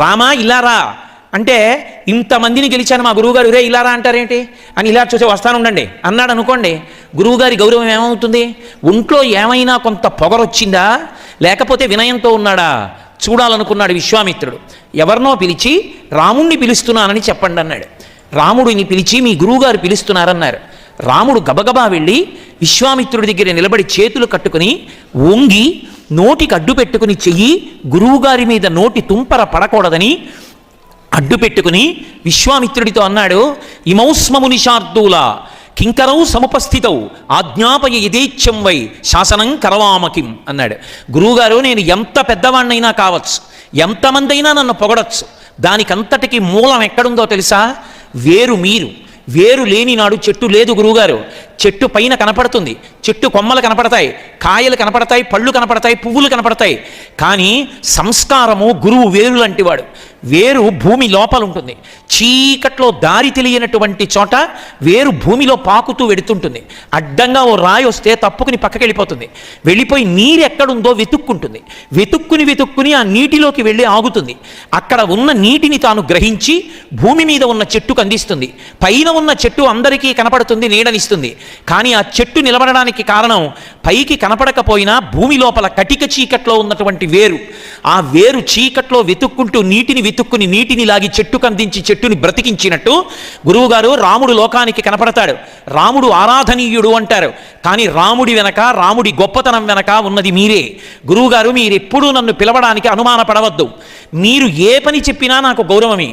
రామా ఇల్లారా అంటే ఇంతమందిని గెలిచాను మా గురువుగారు రే ఇల్లారా అంటారేంటి అని ఇలా చూసే వస్తానుండండి అన్నాడు అనుకోండి, గురువుగారి గౌరవం ఏమవుతుంది? ఒంట్లో ఏమైనా కొంత పొగరొచ్చిందా, లేకపోతే వినయంతో ఉన్నాడా చూడాలనుకున్నాడు విశ్వామిత్రుడు. ఎవరినో పిలిచి రాముణ్ణి పిలుస్తున్నానని చెప్పండి అన్నాడు. రాముడిని పిలిచి మీ గురువుగారు పిలుస్తున్నారన్నారు. రాముడు గబగబా వెళ్ళి విశ్వామిత్రుడి దగ్గర నిలబడి చేతులు కట్టుకుని వంగి నోటికి అడ్డు పెట్టుకుని చెయ్యి గురువుగారి మీద నోటి తుంపర పడకూడదని అడ్డు పెట్టుకుని విశ్వామిత్రుడితో అన్నాడు, ఇమౌస్మముని శార్దూల కింకరౌ సముపస్థితౌ ఆజ్ఞాపయ యథేచ్ఛం వై శాసనం కరవామకిం అన్నాడు. గురువుగారు నేను ఎంత పెద్దవాణ్ణైనా కావచ్చు, ఎంతమంది అయినా నన్ను పొగడచ్చు, దానికంతటికి మూలం ఎక్కడుందో తెలుసా? వేరు మీరు. వేరు లేని నాడు చెట్టు లేదు గురువుగారు. చెట్టు పైన కనపడుతుంది, చెట్టు కొమ్మలు కనపడతాయి, కాయలు కనపడతాయి, పళ్ళు కనపడతాయి, పువ్వులు కనపడతాయి. కానీ సంస్కారము గురువు వేరు లాంటివాడు. వేరు భూమి లోపల ఉంటుంది. చీకట్లో దారి తెలియనటువంటి చోట వేరు భూమిలో పాకుతూ వెడుతుంటుంది. అడ్డంగా ఓ రాయి వస్తే తప్పుకుని పక్కకి వెళ్ళిపోతుంది. వెళ్ళిపోయి నీరు ఎక్కడుందో వెతుక్కుంటుంది. వెతుక్కుని ఆ నీటిలోకి వెళ్ళి ఆగుతుంది. అక్కడ ఉన్న నీటిని తాను గ్రహించి భూమి మీద ఉన్న చెట్టుకు అందిస్తుంది. పైన ఉన్న చెట్టు అందరికీ కనపడుతుంది, నీడనిస్తుంది. కానీ ఆ చెట్టు నిలబడడానికి కారణం పైకి కనపడకపోయినా భూమి లోపల కటిక చీకట్లో ఉన్నటువంటి వేరు. ఆ వేరు చీకట్లో వెతుక్కుంటూ నీటిని లాగి చెట్టుకు అందించి చెట్టుని బ్రతికించినట్టు గురువుగారు రాముడు లోకానికి కనపడతాడు. రాముడు ఆరాధనీయుడు అంటారు. కానీ రాముడి వెనక, రాముడి గొప్పతనం వెనక ఉన్నది మీరే. గురువుగారు మీరెప్పుడూ నన్ను పిలవడానికి అనుమానపడవద్దు. మీరు ఏ పని చెప్పినా నాకు గౌరవమే.